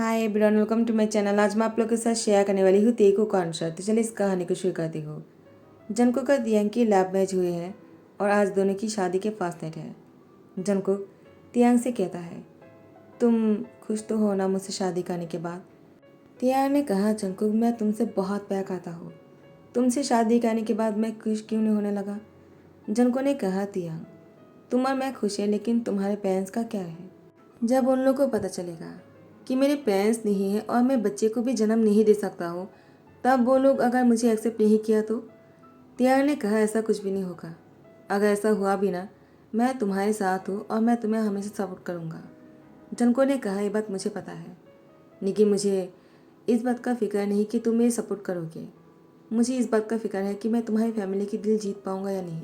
Hi everyone, welcome to my channel. आज मैं आप लोग के साथ शेयर करने वाली हूँ तेको कॉन्सर्ट। तो चलिए इस कहानी को शुरू करती हूँ। जंगकुक और तियांग की लैब मैच हुए हैं और आज दोनों की शादी के फर्स्ट नाइट है। जंगकुक तियांग से कहता है, तुम खुश तो हो ना मुझसे शादी करने के बाद? तियांग ने कहा, जंगकुक मैं तुमसे बहुत प्यार करता हूँ, तुमसे शादी करने के बाद मैं खुश क्यों नहीं होने लगा? जंगकुक ने कहा, तियांग तुम और मैं खुश है, लेकिन तुम्हारे पेरेंट्स का क्या है? जब उन लोगों को पता चलेगा कि मेरे पेरेंट्स नहीं है और मैं बच्चे को भी जन्म नहीं दे सकता हूँ, तब वो लोग अगर मुझे एक्सेप्ट नहीं किया तो? तियार ने कहा, ऐसा कुछ भी नहीं होगा। अगर ऐसा हुआ भी ना, मैं तुम्हारे साथ हूँ और मैं तुम्हें हमेशा सपोर्ट करूँगा। जनको ने कहा, ये बात मुझे पता है, लेकिन मुझे इस बात का फिक्र नहीं कि तुम मेरी सपोर्ट करोगे। मुझे इस बात का फिक्र है कि मैं तुम्हारी फैमिली की दिल जीत पाऊँगा या नहीं।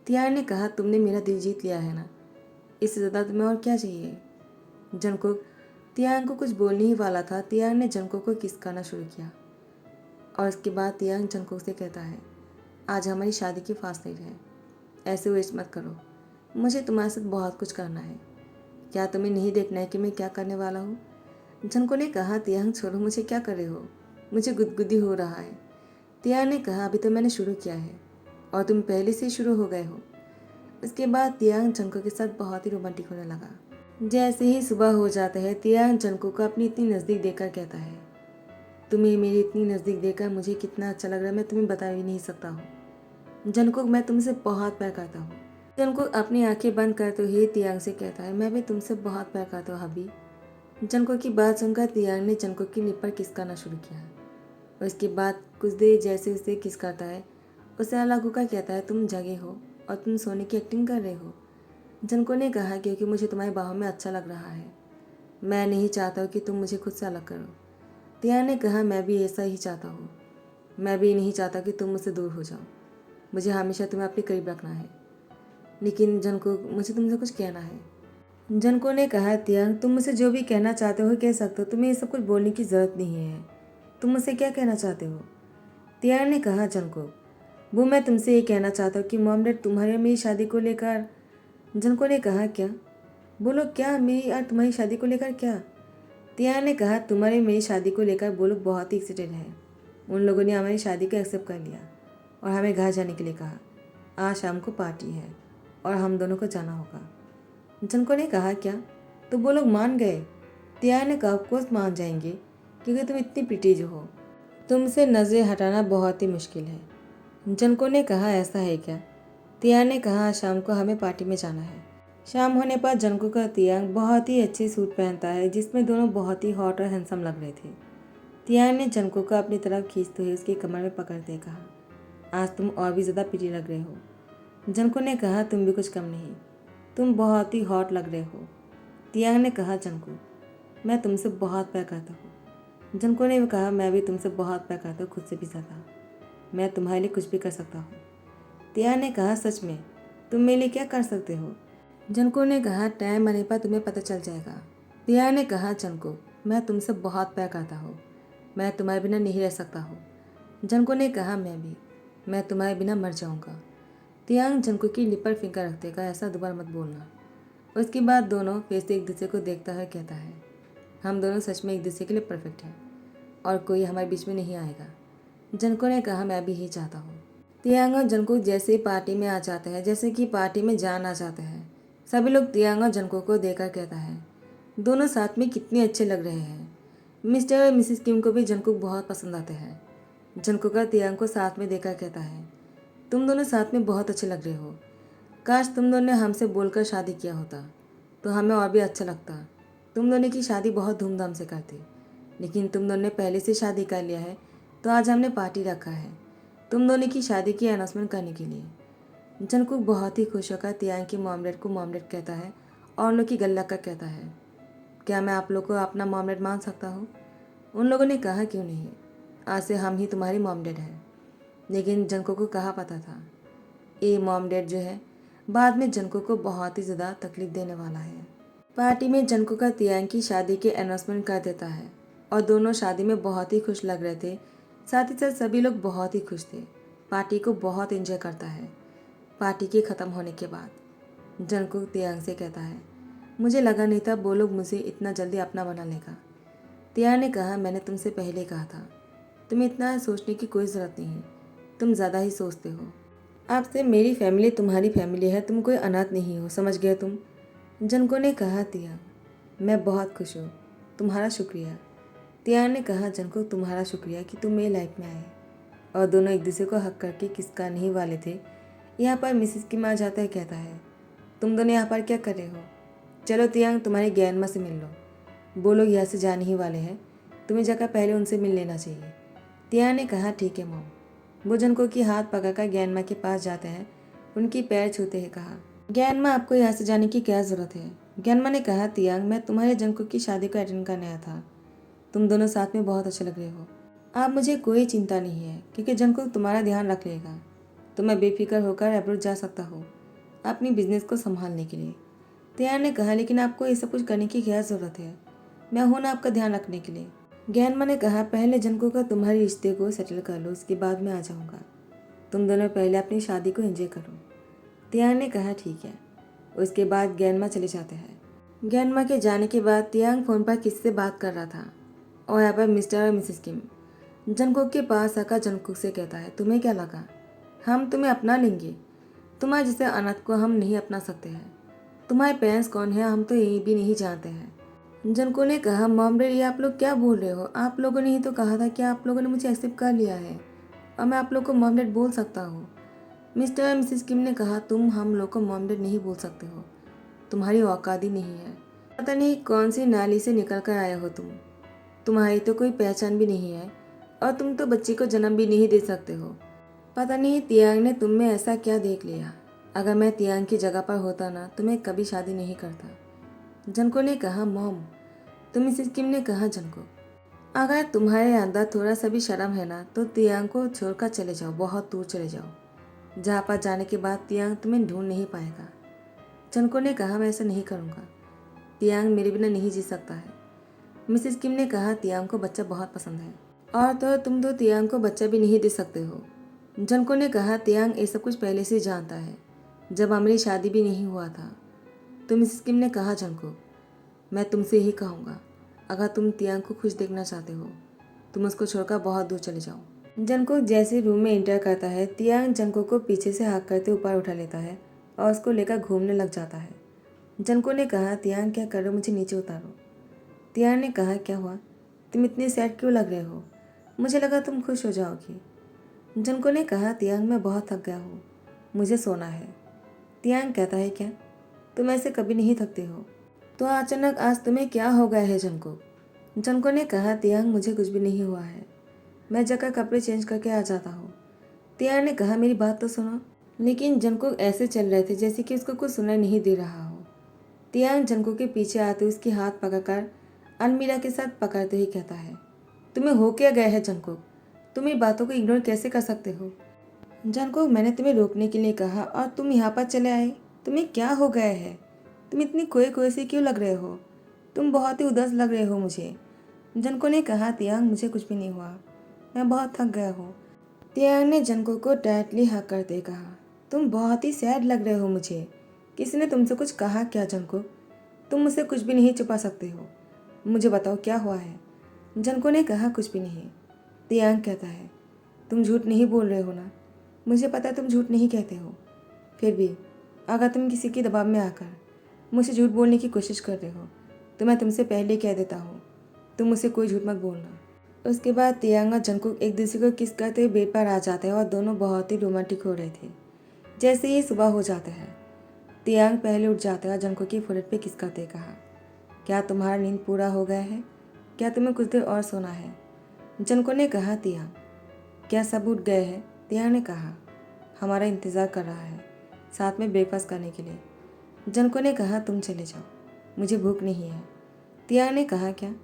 तियार ने कहा, तुमने मेरा दिल जीत लिया है ना, इससे ज़्यादा तुम्हें और क्या चाहिए? जंगकुक तियांग को कुछ बोलने ही वाला था, तियांग ने जंगकुक को किस करना शुरू किया और उसके बाद तियांग जंगकुक से कहता है, आज हमारी शादी की फास्ट नाइट है, ऐसे वेस्ट मत करो, मुझे तुम्हारे साथ बहुत कुछ करना है। क्या तुम्हें नहीं देखना है कि मैं क्या करने वाला हूँ? जंगकुक ने कहा, तियांग छोड़ो, मुझे क्या कर रहे हो, मुझे गुदगुदी हो रहा है। तियांग ने कहा, अभी तो मैंने शुरू किया है और तुम पहले से शुरू हो गए हो। उसके बाद तियांग जंगकुक के साथ बहुत ही रोमांटिक होने लगा। जैसे ही सुबह हो जाता है, तियांग जंगकुक को अपनी इतनी नज़दीक देखकर कहता है, तुम्हें मेरी इतनी नज़दीक देखकर मुझे कितना अच्छा लग रहा है, मैं तुम्हें बता भी नहीं सकता हूँ। जंगकुक मैं तुमसे बहुत प्यार करता हूँ। जंगकुक अपनी आंखें बंद करते हुए तियांग से कहता है, मैं भी तुमसे बहुत प्यार करता हूँ हबी। जंगकुक की बात सुनकर तियांग ने जंगकुक की लिप पर किस करना शुरू किया। उसके बाद कुछ देर जैसे उसे किस करता है, उसे अलग होकर कहता है, तुम जगे हो और तुम सोने की एक्टिंग कर रहे हो। जंगकुक ने कहा, क्योंकि मुझे तुम्हारी बाहों में अच्छा लग रहा है, मैं नहीं चाहता हूँ कि तुम मुझे खुद से अलग करो। तियांग ने कहा, मैं भी ऐसा ही चाहता हूँ, मैं भी नहीं चाहता कि तुम मुझसे दूर हो जाओ, मुझे हमेशा तुम्हें अपने करीब रखना है। लेकिन जंगकुक मुझे तुमसे कुछ कहना है। जंगकुक ने कहा, तियांग तुम मुझसे जो भी कहना चाहते हो कह सकते हो, तुम्हें ये सब कुछ बोलने की ज़रूरत नहीं है, तुम मुझसे क्या कहना चाहते हो? तियांग ने कहा, जंगकुक वो मैं तुमसे ये कहना चाहता हूँ कि मॉम डैड तुम्हारी और मेरी शादी को लेकर। जंगकुक ने कहा, क्या? बोलो, क्या मेरी और तुम्हारी शादी को लेकर क्या? तियांग ने कहा, तुम्हारी मेरी शादी को लेकर वो लोग बहुत ही एक्साइटेड हैं। उन लोगों ने हमारी शादी को एक्सेप्ट कर लिया और हमें घर जाने के लिए कहा। आज शाम को पार्टी है और हम दोनों को जाना होगा। जंको ने कहा, क्या? तो वो लोग मान गए? तियांग ने कहा, ऑफकोर्स मान जाएंगे, क्योंकि तुम इतनी प्रिटी जो हो, तुमसे नज़रें हटाना बहुत ही मुश्किल है। जंको ने कहा, ऐसा है क्या? तियांग ने कहा, शाम को हमें पार्टी में जाना है। शाम होने पर जंको का तियांग बहुत ही अच्छे सूट पहनता है, जिसमें दोनों बहुत ही हॉट और हैंडसम लग रहे थे। तियांग ने जंको को अपनी तरफ खींचते हुए उसकी कमर में पकड़ते कहा, आज तुम और भी ज़्यादा प्रिटी लग रहे हो। जंको ने कहा, तुम भी कुछ कम नहीं, तुम बहुत ही हॉट लग रहे हो। तियांग ने कहा, जंको मैं तुमसे बहुत प्यार करता हूँ। जंको ने भी कहा, मैं भी तुमसे बहुत प्यार करता हूँ, खुद से भी ज़्यादा, मैं तुम्हारे लिए कुछ भी कर सकता हूँ। तियांग ने कहा, सच में? तुम मेरे लिए क्या कर सकते हो? जंको ने कहा, टाइम आने पर तुम्हें पता चल जाएगा। तियांग ने कहा, जंको मैं तुमसे बहुत प्यार करता हूँ, मैं तुम्हारे बिना नहीं रह सकता हूँ। जंको ने कहा, मैं भी, मैं तुम्हारे बिना मर जाऊँगा। तियांग जंको की लिप पर फिंगर रखते कहा, ऐसा दोबारा मत बोलना। उसके बाद दोनों फिर से एक दूसरे को देखता है कहता है, हम दोनों सच में एक दूसरे के लिए परफेक्ट हैं और कोई हमारे बीच में नहीं आएगा। जंको ने कहा, मैं भी यही चाहता हूँ। तियांग और जंको जैसे ही पार्टी में आ जाते हैं, जैसे कि पार्टी में जान आ जाते हैं, सभी लोग तियांग और जंको को देखकर कहता है, दोनों साथ में कितने अच्छे लग रहे हैं। मिस्टर और मिसेस किम को भी जंकुक बहुत पसंद आते हैं। जंकुक और तियांग को साथ में देखकर कहता है, तुम दोनों साथ में बहुत अच्छे लग रहे हो, काश तुम दोनों ने हमसे बोलकर शादी किया होता तो हमें और भी अच्छा लगता। तुम दोनों की शादी बहुत धूमधाम से करते, लेकिन तुम दोनों ने पहले से शादी कर लिया है, तो आज हमने पार्टी रखा है तुम दोनों की शादी की अनाउंसमेंट करने के लिए। जंकुक बहुत ही खुश होकर तियांग की मॉम डैड को मॉम डैड कहता है और उन लोग की गले लगकर कहता है, क्या मैं आप लोग को अपना मॉम डैड मान सकता हूँ? उन लोगों ने कहा, क्यों नहीं, आज से हम ही तुम्हारी मॉम डैड हैं। लेकिन जंकुक को कहा पता था, ये मॉम डैड जो है बाद में जंकुक को बहुत ही ज़्यादा तकलीफ देने वाला है। पार्टी में जंकुक का तियांग की शादी के अनाउंसमेंट कर देता है और दोनों शादी में बहुत ही खुश लग रहे थे। साथ ही साथ सभी लोग बहुत ही खुश थे, पार्टी को बहुत एंजॉय करता है। पार्टी के ख़त्म होने के बाद जंकुक तियांग से कहता है, मुझे लगा नहीं था वो लोग मुझे इतना जल्दी अपना बना लेगा। तियान ने कहा, मैंने तुमसे पहले कहा था, तुम्हें इतना सोचने की कोई ज़रूरत नहीं है, तुम ज़्यादा ही सोचते हो। आपसे मेरी फैमिली तुम्हारी फैमिली है, तुम कोई अनाथ नहीं हो, समझ गए तुम। जनको ने कहा, तियान मैं बहुत खुश हूँ, तुम्हारा शुक्रिया। तियान ने कहा, जनको तुम्हारा शुक्रिया कि तुम मेरी लाइफ में आए। और दोनों एक दूसरे को हक करके किस करने ही वाले थे। यहाँ पर मिसिस की माँ जाता है, कहता है, तुम दोनों यहाँ पर क्या कर रहे हो? चलो तियांग, तुम्हारी ग्रैंड माँ से मिल लो, वो लोग यहाँ से जाने ही वाले हैं, तुम्हें जाकर पहले उनसे मिल लेना चाहिए। तियांग ने कहा, ठीक है मॉम। वो जनको की हाथ पकड़कर ग्रैंड माँ के पास जाते हैं, उनकी पैर छूते हैं, कहा, ग्रैंड माँ आपको यहाँ से जाने की क्या ज़रूरत है? ग्रैंड माँ ने कहा, तियांग मैं तुम्हारे जनको की शादी को अटेंड करने आया था, तुम दोनों साथ में बहुत अच्छे लग रहे हो। आप मुझे कोई चिंता नहीं है क्योंकि जंकुक तुम्हारा ध्यान रख लेगा, तो मैं बेफिक्र होकर अब्रॉड जा सकता हूँ अपनी बिजनेस को संभालने के लिए। तियान ने कहा, लेकिन आपको ये सब कुछ करने की क्या ज़रूरत है? मैं हूं ना आपका ध्यान रखने के लिए। ज्ञानमा ने कहा, पहले जंकुक का तुम्हारे रिश्ते को सेटल कर लो, उसके बाद मैं आ जाऊँगा। तुम दोनों पहले अपनी शादी को एंजॉय करो। तियान ने कहा, ठीक है। उसके बाद ज्ञानमा चले जाते हैं। ज्ञानमा के जाने के बाद तियांग फोन पर किससे बात कर रहा था और यहाँ पर मिस्टर और मिसेस किम जंकुक के पास आकर जंकुक से कहता है, तुम्हें क्या लगा हम तुम्हें अपना लेंगे? तुम्हारे जैसे अनाथ को हम नहीं अपना सकते हैं। तुम्हारे पेरेंट्स कौन है हम तो यही भी नहीं जानते हैं। जंको ने कहा, मॉम डैडी ये आप लोग क्या बोल रहे हो? आप लोगों ने ही तो कहा था कि आप लोगों ने मुझे एक्सेप्ट कर लिया है और मैं आप लोग को मॉम डैड बोल सकता हूँ। मिस्टर और मिसेस किम ने कहा, तुम हम लोग को मॉम डैड नहीं बोल सकते हो, तुम्हारी औकात ही नहीं है। पता नहीं कौन सी नाली से निकल कर आए हो तुम, तुम्हारी तो कोई पहचान भी नहीं है और तुम तो बच्चे को जन्म भी नहीं दे सकते हो। पता नहीं तियांग ने तुम में ऐसा क्या देख लिया। अगर मैं तियांग की जगह पर होता ना तो मैं कभी शादी नहीं करता। जनको ने कहा, मॉम। तो मिसेस किम ने कहा, जनको अगर तुम्हारे अंदर थोड़ा सा भी शर्म है ना तो तियांग को छोड़कर चले जाओ, बहुत दूर चले जाओ, जहाँ पर जाने के बाद तियांग तुम्हें ढूंढ नहीं पाएगा। जनको ने कहा, मैं ऐसा नहीं करूँगा, तियांग मेरे बिना नहीं जी सकता है। मिसेस किम ने कहा, तियांग को बच्चा बहुत पसंद है और तो तुम तो तियांग को बच्चा भी नहीं दे सकते हो। जनको ने कहा, तियांग ये सब कुछ पहले से जानता है, जब हमारी शादी भी नहीं हुआ था। तो मिसेस किम ने कहा, जनको मैं तुमसे ही कहूँगा, अगर तुम तियांग को खुश देखना चाहते हो तुम उसको छोड़कर बहुत दूर चले जाओ। जनको जैसे रूम में एंटर करता है, तियांग जनको को पीछे से हाथ करते ऊपर उठा लेता है और उसको लेकर घूमने लग जाता है। जनको ने कहा, तियांग क्या कर रहे हो, मुझे नीचे उतारो। तियांग ने कहा, क्या हुआ, तुम इतने सैड क्यों लग रहे हो? मुझे लगा तुम खुश हो जाओगी। जनको ने कहा, तियांग मैं बहुत थक गया हूँ, मुझे सोना है। तियांग कहता है, क्या तुम ऐसे कभी नहीं थकते हो? तो अचानक आज तुम्हें क्या हो गया है जनको? जनको ने कहा, तियांग मुझे कुछ भी नहीं हुआ है, मैं जाकर कपड़े चेंज करके आ जाता हूँ। तियांग ने कहा, मेरी बात तो सुनो। लेकिन जनको ऐसे चल रहे थे जैसे कि उसको कुछ सुनाई नहीं दे रहा हो। तियांग जनको के पीछे आते उसकी हाथ पकड़कर अलमीरा के साथ पकड़ते ही कहता है, तुम्हें हो क्या गया है जनको? तुम मेरी बातों को इग्नोर कैसे कर सकते हो? जनको मैंने तुम्हें रोकने के लिए कहा और तुम यहाँ पर चले आए, तुम्हें क्या हो गया है? तुम इतनी खोए खोए से क्यों लग रहे हो? तुम बहुत ही उदास लग रहे हो मुझे। जनको ने कहा, तियांग मुझे कुछ भी नहीं हुआ, मैं बहुत थक गया हूँ। तियांग ने जनको को टाइटली हक करते कहा, तुम बहुत ही सैड लग रहे हो मुझे। किसी ने तुमसे कुछ कहा क्या जनको? तुम मुझसे कुछ भी नहीं छुपा सकते हो, मुझे बताओ क्या हुआ है? जनको ने कहा, कुछ भी नहीं। तियांग कहता है, तुम झूठ नहीं बोल रहे हो ना? मुझे पता है तुम झूठ नहीं कहते हो, फिर भी अगर तुम किसी के दबाव में आकर मुझसे झूठ बोलने की कोशिश कर रहे हो तो मैं तुमसे पहले कह देता हूँ, तुम मुझसे कोई झूठ मत बोलना। उसके बाद तियांग और जंकुक एक दूसरे को किस करते हुए बेड पर आ जाते हैं और दोनों बहुत ही रोमांटिक हो रहे थे। जैसे ही सुबह हो जाता है, तियांग पहले उठ जाता है और जंकुक की फोrehead पे किस करते कहा, क्या तुम्हारा नींद पूरा हो गया है? क्या तुम्हें कुछ देर और सोना है? जनको ने कहा, तियांग क्या सब उठ गए हैं? तियांग ने कहा, हमारा इंतज़ार कर रहा है साथ में ब्रेकफास्ट करने के लिए। जनको ने कहा, तुम चले जाओ, मुझे भूख नहीं है। तियांग ने कहा, क्या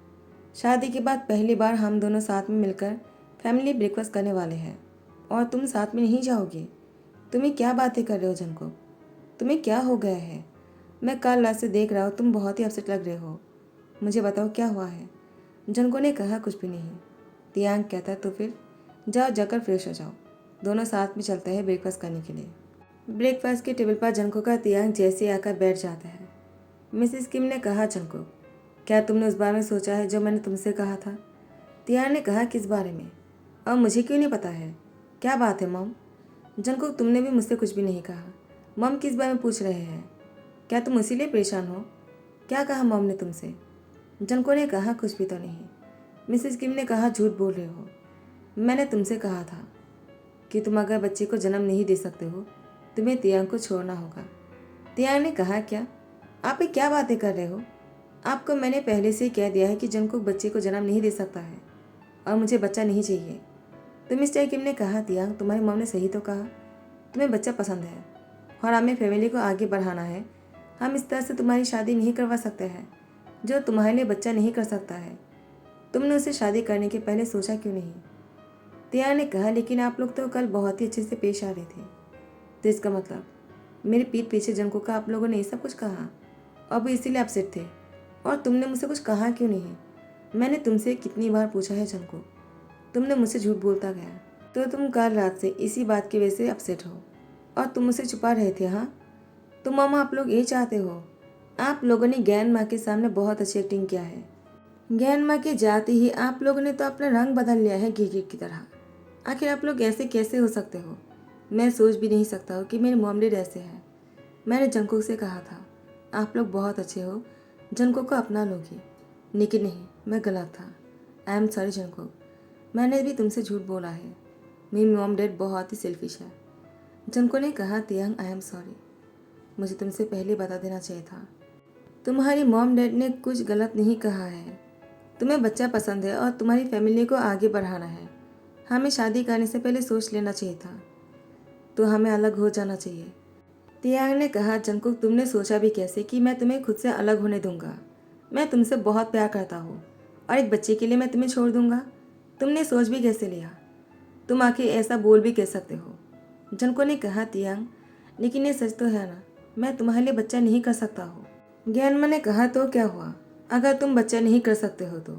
शादी के बाद पहली बार हम दोनों साथ में मिलकर फैमिली ब्रेकफास्ट करने वाले हैं और तुम साथ में नहीं जाओगे? तुम्हें क्या बातें कर रहे हो जनको? तुम्हें क्या हो गया है? मैं कल रात से देख रहा हूँ, तुम बहुत ही अपसेट लग रहे हो, मुझे बताओ क्या हुआ है? जनको ने कहा, कुछ भी नहीं। तियांग कहता है, तो फिर जाओ जाकर फ्रेश हो जाओ, दोनों साथ में चलते हैं ब्रेकफास्ट करने के लिए। ब्रेकफास्ट के टेबल पर जनको का तियांग जैसे आकर बैठ जाता है। मिसेस किम ने कहा, जनको क्या तुमने उस बारे में सोचा है जो मैंने तुमसे कहा था? तियान ने कहा, किस बारे में? और मुझे क्यों नहीं पता है? क्या बात है मॉम? जंगकुक, तुमने भी मुझसे कुछ भी नहीं कहा। मॉम किस बारे में पूछ रहे हैं? क्या तुम इसीलिए परेशान हो? क्या कहा मॉम ने तुमसे? जंको ने कहा, कुछ भी तो नहीं। मिसेस किम ने कहा, झूठ बोल रहे हो। मैंने तुमसे कहा था कि तुम अगर बच्चे को जन्म नहीं दे सकते हो तुम्हें तियांग को छोड़ना होगा। तियांग ने कहा, क्या आप ये क्या बातें कर रहे हो? आपको मैंने पहले से ही कह दिया है कि जंकुक बच्चे को जन्म नहीं दे सकता है और मुझे बच्चा नहीं चाहिए। तो मिस्टर किम ने कहा, तियांग तुम्हारी मॉम ने सही तो कहा, तुम्हें बच्चा पसंद है और हमें फैमिली को आगे बढ़ाना है। हम इस तरह से तुम्हारी शादी नहीं करवा सकते हैं जो तुम्हारे लिए बच्चा नहीं कर सकता है। तुमने उसे शादी करने के पहले सोचा क्यों नहीं? तियांग ने कहा, लेकिन आप लोग तो कल बहुत ही अच्छे से पेश आ रहे थे, तो इसका मतलब मेरे पीठ पीछे जंकुक का आप लोगों ने ये सब कुछ कहा और वो इसीलिए अपसेट थे। और तुमने मुझसे कुछ कहा क्यों नहीं? मैंने तुमसे कितनी बार पूछा है जंकुक, तुमने मुझसे झूठ बोलता गया। तो तुम कल रात से इसी बात की वजह से अपसेट हो और तुम मुझसे छुपा रहे थे। हाँ, तो मामा आप लोग ये चाहते हो। आप लोगों ने ज्ञान माँ के सामने बहुत अच्छी एक्टिंग किया है। ज्ञान माँ के जाते ही आप लोगों ने तो अपना रंग बदल लिया है गिरगिट की तरह। आखिर आप लोग ऐसे कैसे हो सकते हो? मैं सोच भी नहीं सकता हूँ कि मेरे मॉम डैड ऐसे हैं। मैंने जंकुक से कहा था आप लोग बहुत अच्छे हो, जंकुक को अपना लोगे, लेकिन नहीं, मैं गलत था। आई एम सॉरी जंकुक, मैंने भी तुमसे झूठ बोला है। मेरी मॉम डैड बहुत ही सेल्फिश है। जंकुक ने कहा, तियांग आई एम सॉरी, मुझे तुमसे पहले बता देना चाहिए था। तुम्हारी मॉम डैड ने कुछ गलत नहीं कहा है। तुम्हें बच्चा पसंद है और तुम्हारी फैमिली को आगे बढ़ाना है। हमें शादी करने से पहले सोच लेना चाहिए था, तो हमें अलग हो जाना चाहिए। तियांग ने कहा, जंकुक तुमने सोचा भी कैसे कि मैं तुम्हें खुद से अलग होने दूंगा? मैं तुमसे बहुत प्यार करता हूँ और एक बच्चे के लिए मैं तुम्हें छोड़ दूंगा? तुमने सोच भी कैसे लिया? तुम आखिर ऐसा बोल भी कह सकते हो? जंको ने कहा, तियांग लेकिन ये सच तो है ना, मैं तुम्हारे लिए बच्चा नहीं कर सकता हूँ। ज्ञानमा ने कहा, तो क्या हुआ? अगर तुम बच्चा नहीं कर सकते हो तो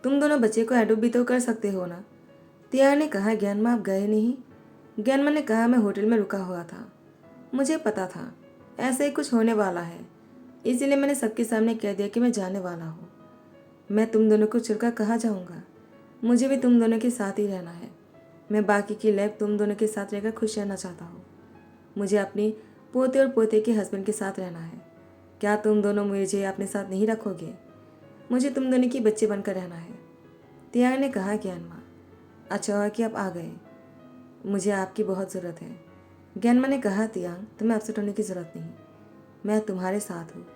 तुम दोनों बच्चे को एडोप्ट भी तो कर सकते हो ना? तियांग ने कहा, ज्ञानमा आप गए नहीं? ज्ञानमा ने कहा, मैं होटल में रुका हुआ था, मुझे पता था ऐसा ही कुछ होने वाला है, इसीलिए मैंने सबके सामने कह दिया कि मैं जाने वाला हूँ। मैं तुम दोनों को छोड़कर कहाँ जाऊँगा? मुझे भी तुम दोनों के साथ ही रहना है। मैं बाकी की लाइफ तुम दोनों के साथ रहकर खुश रहना चाहता हूँ। मुझे अपनी पोते और पोते के हस्बैंड के साथ रहना है। क्या तुम दोनों मुझे अपने साथ नहीं रखोगे? मुझे तुम दोनों की बच्चे बनकर रहना है। तियांग ने कहा, ज्ञानमा अच्छा हुआ कि आप आ गए, मुझे आपकी बहुत ज़रूरत है। ज्ञानमा ने कहा, तियांग तुम्हें अपसेट होने की ज़रूरत नहीं, मैं तुम्हारे साथ हूँ।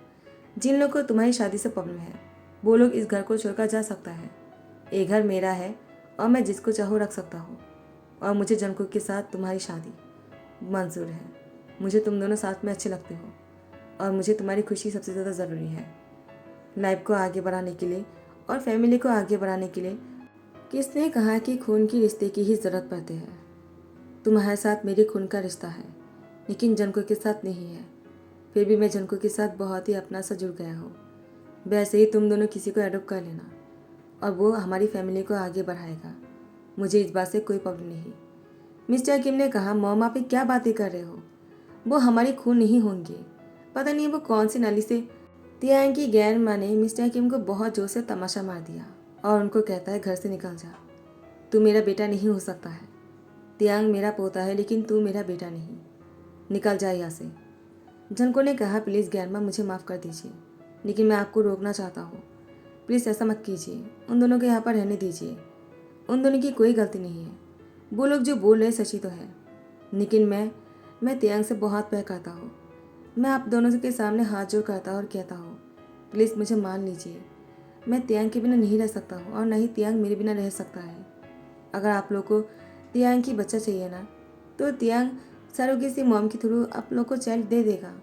जिन लोगों को तुम्हारी शादी से प्रॉब्लम है वो लोग इस घर को छोड़कर जा सकता है। ये घर मेरा है और मैं जिसको चाहूँ रख सकता हूँ, और मुझे जंकुक के साथ तुम्हारी शादी मंजूर है। मुझे तुम दोनों साथ में अच्छे लगते हो और मुझे तुम्हारी खुशी सबसे ज़्यादा ज़रूरी है। लाइफ को आगे बढ़ाने के लिए और फैमिली को आगे बढ़ाने के लिए किसने कहा कि खून की रिश्ते की ही ज़रूरत पड़ती है? तुम्हारे साथ मेरे खून का रिश्ता है, लेकिन जंकुक के साथ नहीं है। फिर भी मैं जंकुक के साथ बहुत ही अपना सा जुड़ गया हूँ। वैसे ही तुम दोनों किसी को एडॉप्ट कर लेना और वो हमारी फैमिली को आगे बढ़ाएगा। मुझे इस बात से कोई प्रॉब्लम नहीं। मिस्टर किम ने कहा, मॉम आप ये क्या बातें कर रहे हो? वो हमारी खून नहीं होंगे। पता नहीं वो कौन सी नाली से। तियांग की गैर माँ ने मिस्टर किम को बहुत जोर से तमाशा मार दिया और उनको कहता है, घर से निकल जा, तू मेरा बेटा नहीं हो सकता है। तियांग मेरा पोता है लेकिन तू मेरा बेटा नहीं, निकल जा यहाँ से। जंको ने कहा, प्लीज़ गैर माँ मुझे माफ़ कर दीजिए, लेकिन मैं आपको रोकना चाहता हूँ। प्लीज़ ऐसा मत कीजिए, उन दोनों को यहाँ पर रहने दीजिए। उन दोनों की कोई गलती नहीं है। वो लोग जो बोल रहे हैं सच्ची तो है, लेकिन मैं तियांग से बहुत प्यार करता हूँ। मैं आप दोनों के सामने हाथ जोड़ करता और कहता हूँ, प्लीज़ मुझे मान लीजिए। मैं तियांग के बिना नहीं रह सकता हूँ और ना ही तियांग मेरे बिना रह सकता है। अगर आप लोग को तियांग की बच्चा चाहिए ना, तो तियांग सरोगेसी मॉम के थ्रू आप लोग को चाइल्ड दे देगा,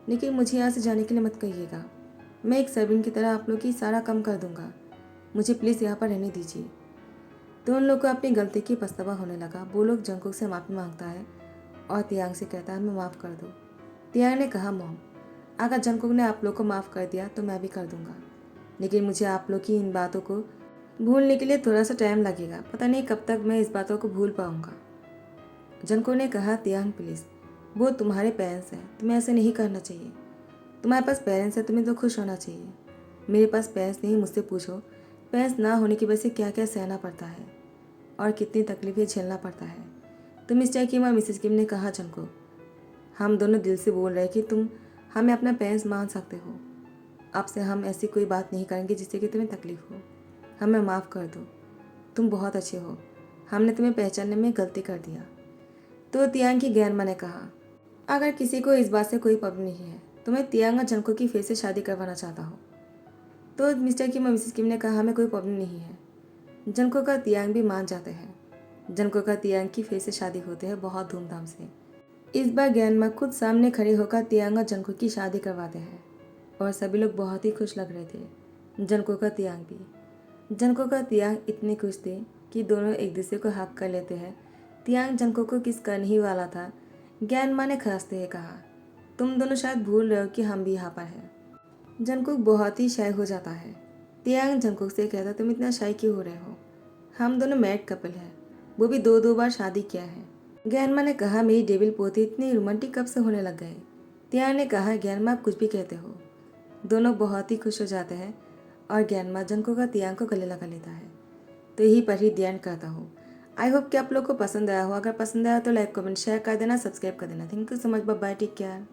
लेकिन मुझे यहाँ से जाने के लिए मत कहिएगा। मैं एक सर्वेंट की तरह आप लोग की सारा काम कर दूंगा। मुझे प्लीज़ यहाँ पर रहने दीजिए। तो उन लोग को अपनी गलती की पछतावा होने लगा। वो लोग जंकुक से माफ़ी मांगता है और तियांग से कहता है, मैं माफ़ कर दो। तियांग ने कहा, मॉम अगर जंकुक ने आप लोग को माफ़ कर दिया तो मैं भी कर दूंगा, लेकिन मुझे आप लोग की इन बातों को भूलने के लिए थोड़ा सा टाइम लगेगा। पता नहीं कब तक मैं इस बातों को भूल पाऊंगा। जंको ने कहा, तियांग प्लीज़, वो तुम्हारे पेरेंट्स हैं, तुम्हें ऐसे नहीं करना चाहिए। तुम्हारे पास पेरेंट्स हैं, तुम्हें तो खुश होना चाहिए। मेरे पास पैस नहीं, मुझसे पूछो पैस ना होने की वजह से क्या क्या सहना पड़ता है और कितनी तकलीफें झेलना पड़ता है। तो मिस्टर किम और मिसेस किम ने कहा, जनको हम दोनों दिल से बोल रहे हैं कि तुम हमें अपना पैस मान सकते हो। आपसे हम ऐसी कोई बात नहीं करेंगे जिससे कि तुम्हें तकलीफ हो। हमें माफ़ कर दो, तुम बहुत अच्छे हो, हमने तुम्हें पहचानने में गलती कर दिया। तो तियांग की ग्रैंडमा ने कहा, अगर किसी को इस बात से कोई प्रॉब्लम नहीं है तो मैं तियांग और जनको की फिर से शादी करवाना चाहता हूँ। तो मिस्टर किम और मिसेस किम ने कहा, हमें कोई प्रॉब्लम नहीं है। जनको का तियांग भी मान जाते हैं। जनको का तियांग की फिर से शादी होते हैं बहुत धूमधाम से। इस बार ग्रैंडमा खुद सामने खड़े होकर तियांग और जनको की शादी करवाते हैं और सभी लोग बहुत ही खुश लग रहे थे, जनको का तियांग भी। जनको का तियांग इतने खुश थे कि दोनों एक दूसरे को हक कर लेते हैं। तियांग जनको को किस करने ही वाला था। ग्रैंडमा ने खसते हुए कहा, तुम दोनों शायद भूल रहे हो कि हम भी यहाँ पर हैं। जंगकुक बहुत ही शाय हो जाता है। तियांग जंगकुक से कहता, तुम इतना शाय क्यों हो रहे हो, हम दोनों मैरिड कपल हैं, वो भी दो दो बार शादी किया है। ग्रैंडमा ने कहा, मेरी डेविल पोती इतनी रोमांटिक कब से होने लग गए। तियांग ने कहा, ग्रैंडमा आप कुछ भी कहते हो। दोनों बहुत ही खुश हो जाते हैं और ग्रैंडमा जंगकुक का तियांग को गले लगा लेता है। तो यही पर ही ध्यान करता हूँ। आई होप कि आप लोग को पसंद आया हो। अगर पसंद आया तो लाइक कमेंट शेयर कर देना, सब्सक्राइब कर देना। Thank you so much, bye bye, take care.